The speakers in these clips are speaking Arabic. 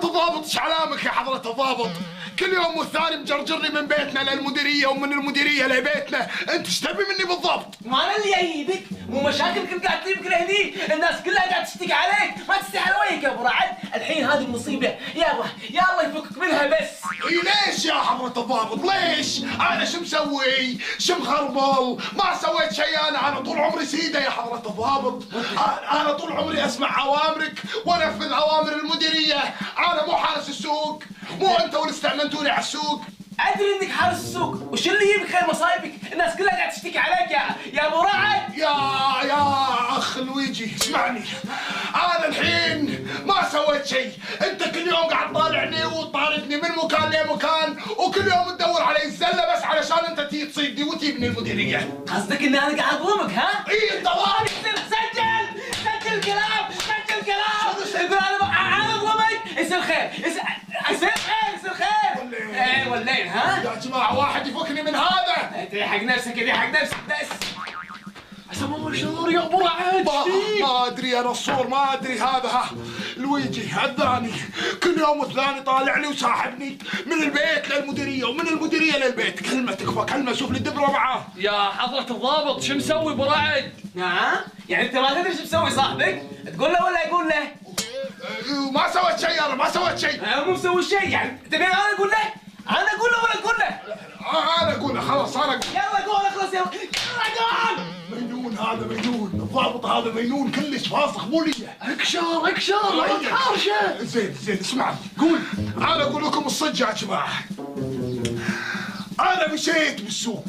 الضابط ايش علامك يا حضرة الضابط؟ كل يوم والثاني مجرجرني من بيتنا للمديرية ومن المديرية لبيتنا، انت ايش تبي مني بالضبط؟ ما انا اللي جايبك، مو مشاكلك اللي قاعد تجيبك لهني، الناس كلها قاعد تشتكي عليك، ما تستحي على وجهك يا ابو رعد، الحين هذه المصيبة، يا الله يفكك منها بس. اي ليش يا حضرة الضابط؟ ليش؟ انا شو مسوي؟ شو مخربل؟ ما سويت شيء انا طول عمري سيدة يا حضرة الضابط، انا طول عمري اسمع اوامرك وانفذ اوامر المديرية، انا مو حارس السوق، مو انت اللي استعملتوني على السوق. ادري انك حارس السوق، وش اللي يجيبك خير مصايبك؟ الناس كلها قاعد تشتكي عليك يا ابو رعد. يا اخ لويجي اسمعني، انا الحين ما سويت شيء، انت كل يوم قاعد طالعني وتطاردني من مكان لمكان، وكل يوم تدور علي الزله بس علشان انت تيجي تصيدني وتجيبني المديريه. قصدك ان انا قاعد اظلمك ها؟ اي انت ظالم. سجل كلام. يقول انا اظلمك، يصير خير، يصير خير. ايه والليل ها؟ يا جماعه واحد يفكني من هذا. انت حق نفسك بس. عسى ما شعور يا ابو رعد. ما ادري انا الصور، ما ادري هذا لويجي عذاني، كل يوم والثاني طالعني وساحبني من البيت للمديريه ومن المديريه للبيت، كلمه تكفى كلمه، شوف لي الدبره معاه. يا حضرة الضابط شو مسوي ابو رعد؟ نعم؟ يعني انت ما تدري شو مسوي صاحبك؟ تقول له ولا يقول له؟ ما سويت شيء، انا ما سويت شيء. انا مو مسوي شيء، يعني تبي انا اقول له؟ انا اقول له ولا تقول له؟ انا اقول له خلاص، انا يلا قول اخلص يلا قول. مجنون هذا، مجنون الضابط هذا، مجنون كلش فاسخ مو لي. اكشر لا تحارشه. زين اسمعني، قول. انا اقول لكم الصدق يا جماعه، انا مشيت بالسوق،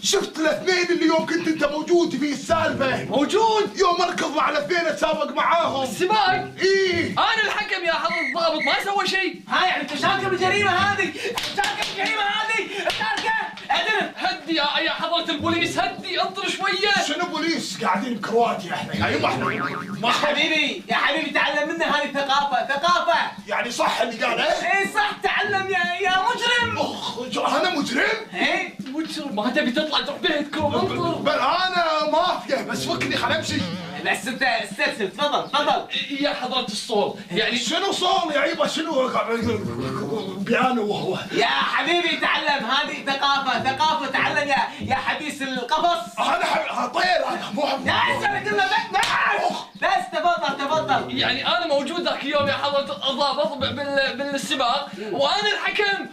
شفت الاثنين اللي يوم كنت انت موجود في السالفه. موجود؟ يوم اركض مع الاثنين اتسابق معاهم. السباق؟ ايه انا الحكم يا حضرة الضابط، ما سوى شيء. ها يعني انت شاركه بالجريمه هذه، اعترف. هدي يا حضرة البوليس، هدي انطر شوية. شنو بوليس؟ قاعدين بكرواتيا احنا يا يما، احنا يا حبيبي تعلم منا هذه ثقافة. يعني صح اللي قاله؟ اي صح، تعلم يا مجرم. اخ انا مجرم؟ ايه مجرم، ما تبي تطلع تروح بيتكم انطر. بل انا مافيا، بس فكني خل امشي. بس انت استرسل، تفضل. يا حضرة الصول، يعني شنو صول يا يبا؟ شنو بيانو وهو؟ يا حبيبي تعلم هذه ثقافة، تعلم يا حبيس القفص. انا طير، انا مو يا اسمع كلمة بس تفضل. يعني انا موجود ذاك اليوم يا حضرة الضابط بالسباق وانا الحكم.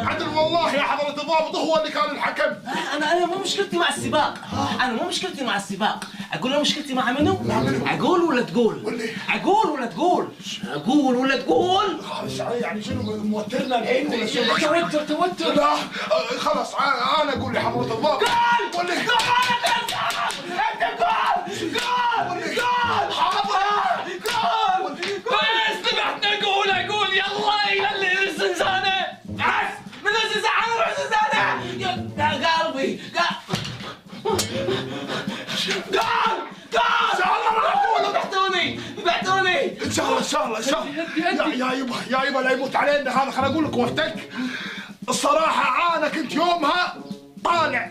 عدل والله يا حضرة الضابط هو اللي كان الحكم. انا مو مشكلتي مع السباق، اقول له مشكلتي مع منو؟ اقول ولا تقول؟ اقول ولا تقول؟ يعني شنو موترنا الحين ولا شنو؟ توتر. لا خلاص انا اقول لحضرة الضابط. قول بس ذبحتنا. قول يلا الى الزنزانة. بس من الزنزانة نروح الزنزانة. يا قلبي قال ان شاء الله راح اقول. ذبحتوني. ان شاء الله يا يبا لا يموت علينا هذا. خليني اقول لك وقتك الصراحه، انا كنت يومها طالع.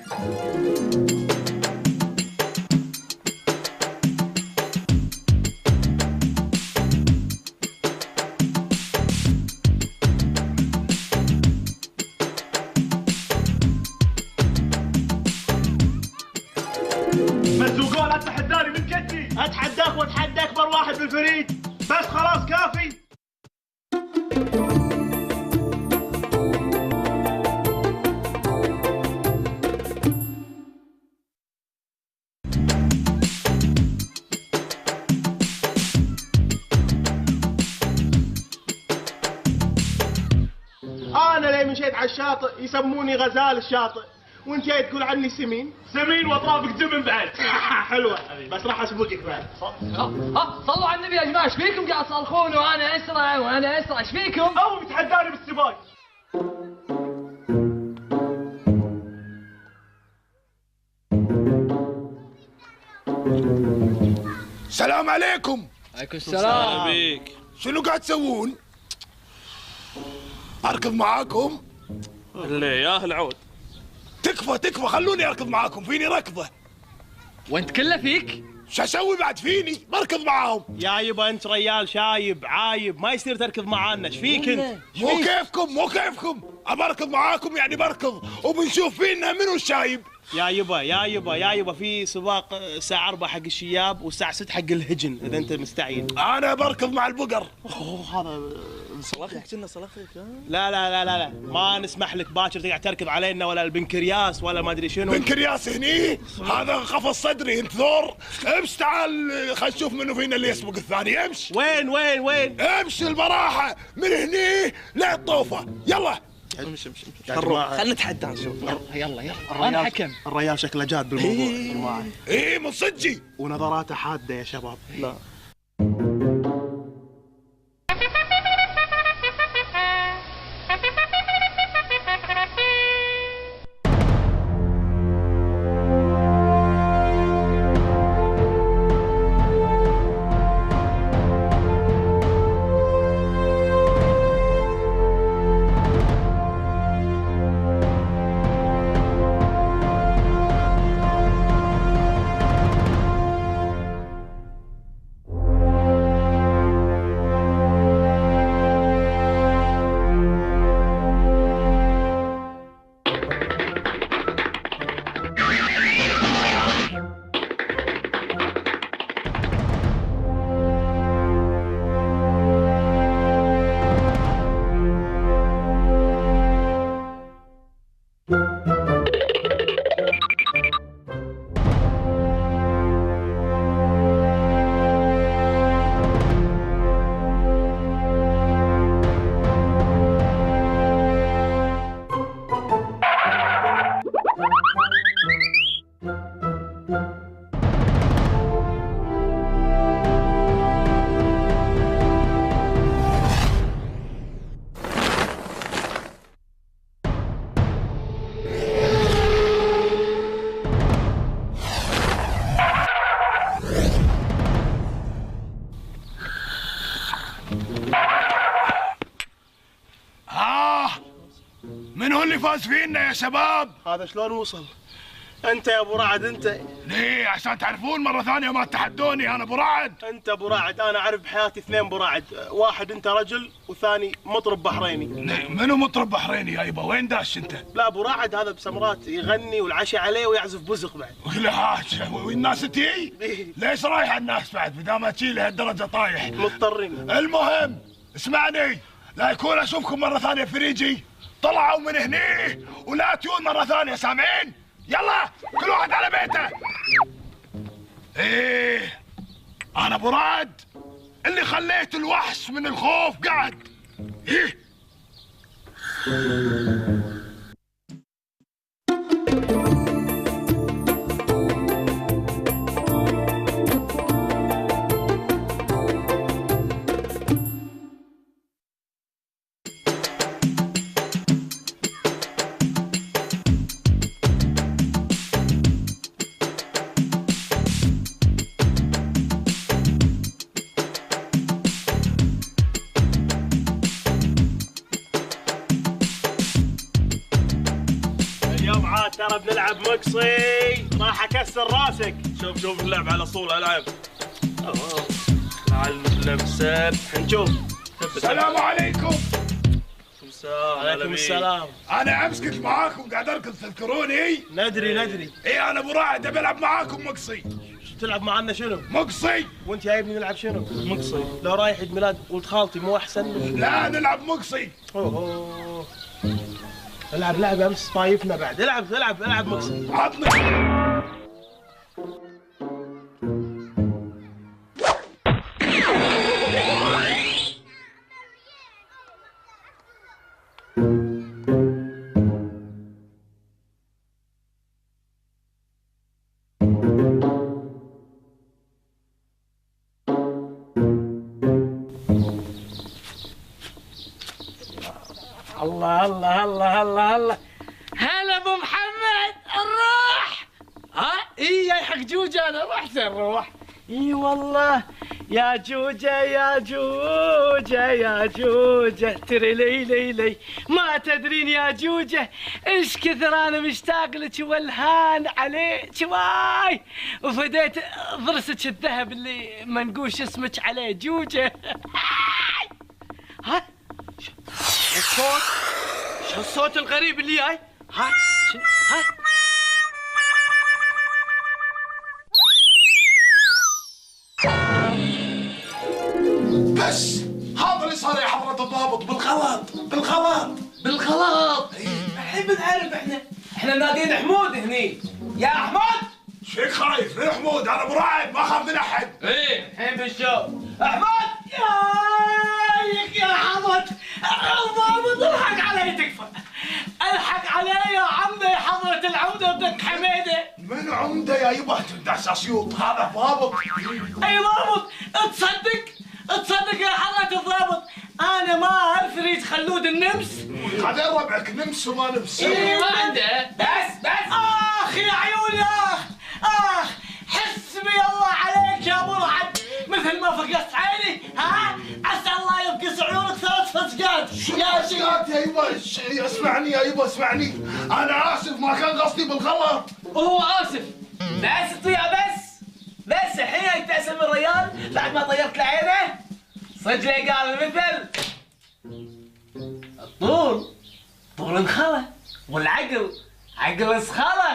مرزوقون لا تتحداني من كتفي. اتحداك واتحدى اكبر واحد بالفريق، بس خلاص كافي. انا ليه مشيت على الشاطئ يسموني غزال الشاطئ، وانت جاي تقول عني سمين واطرافك دمن بعد. حلوه بس راح اسبقك بعد. صلوا على النبي يا جماعه، ايش فيكم قاعد تصرخون وانا اسرع ايش فيكم؟ او بتحداني بالسباق. السلام عليكم. عليكم السلام. بيك. شنو قاعد تسوون؟ اركض معاكم؟ اللي يا العود. تكفى خلوني اركض معاكم، فيني ركضه. وانت كله فيك؟ شو اسوي بعد فيني؟ بركض معاهم. يا يبا انت ريال شايب عايب، ما يصير تركض معانا، ايش فيك انت؟ مو كيفكم، ابركض معاكم يعني بركض، وبنشوف فينا منو الشايب. يا يبا في سباق الساعة 4 حق الشياب والساعة 6 حق الهجن اذا انت مستعين. انا بركض مع البقر. هذا صلخك كنا صلخك. لا ما نسمح لك باكر تقعد تركض علينا ولا البنكرياس ولا ما ادري شنو. بنكرياس هني؟ هذا قفص صدري انت ثور. امش تعال خلينا نشوف منو فينا اللي يسبق الثاني. امش. وين؟ امش المراحة من هني للطوفة. يلا. امشي خلنا نتحدى نشوف. يلا انا حكم. الريال شكله جاد بالموضوع. ايه من صدقي. ونظراته حادة يا شباب. لا من هو اللي فاز فينا يا شباب؟ هذا شلون وصل؟ انت يا ابو رعد انت. ليه؟ عشان تعرفون مرة ثانية ما تحدوني. انا ابو رعد. انت ابو رعد، انا اعرف بحياتي 2 ابو رعد، واحد انت رجل والثاني مطرب بحريني. منو مطرب بحريني يا يبا؟ وين داش انت؟ لا ابو رعد هذا بسمرات يغني والعشاء عليه ويعزف بزق بعد. لا والناس تجي؟ ليش رايح الناس بعد بدام تجي لهالدرجة طايح؟ مضطرين. المهم اسمعني، لا يكون اشوفكم مرة ثانية فريجي. طلعوا من هني ولا تيون مرة ثانية، سامعين؟ يلا كل واحد على بيته. ايه انا ابو رعد اللي خليت الوحش من الخوف قاعد. ايه ترى بنلعب مقصي راح اكسر راسك. شوف اللعب على طول العب. تعال نفسك نشوف. السلام عليكم. عليكم السلام. انا امس كنت معاكم قاعد اركض، تذكروني؟ ندري. ايه انا ابو رعد بلعب معاكم مقصي. تلعب معنا شنو؟ مقصي. وانت جايبني نلعب شنو؟ مقصي. لو رايح عيد ميلاد ولد خالتي مو احسن؟ لا نلعب مقصي. اوه العب لعبه امس طايفنا بعد. العب مقصي. عطني. الله هلا ابو محمد الروح. اي جاي حق جوجة انا رحت الروح. اي والله يا جوجة يا جوجة يا جوجة تري لي لي لي ما تدرين يا جوجة ايش كثر انا مشتاق لك والهان عليك واي وفديت ضرسك الذهب اللي منقوش اسمك عليه جوجة. ها الصوت شو الصوت الغريب اللي جاي؟ ها ها بس هذا اللي صار يا حضرة الضابط بالغلط بالغلط بالغلط. الحين بنعرف احنا نادين حمود هني. يا حمود ايش فيك خايف؟ من حمود انا ابو رعد ما اخاف من احد. ايه الحين بنشوف. حمود ياك يا حمود الضابط الحق علي تكفى. الحق علي يا عمي حضرة العمدة بدك حميدة. من عمده يا يبا انت دعساسيوط هذا ضابط. اي ضابط تصدق يا حضرة الضابط انا ما اريد خلود النمس. بعدين ربعك نمس وما نمس. ايه ما عنده. بس اخ يا عيوني اخ حسبي الله عليك يا ابو رعد مثل ما فقست عيني. ها عسى الله يفقس عيونك 3 فسقات يا شيخ. يا يبا اسمعني يا يبا اسمعني انا اسف ما كان قصدي بالغلط. وهو اسف. بس يا بس الحين يتأسف الريال بعد ما طيرت له عينه. صدق قال المثل الطول انخلى والعقل عقل اسخلى.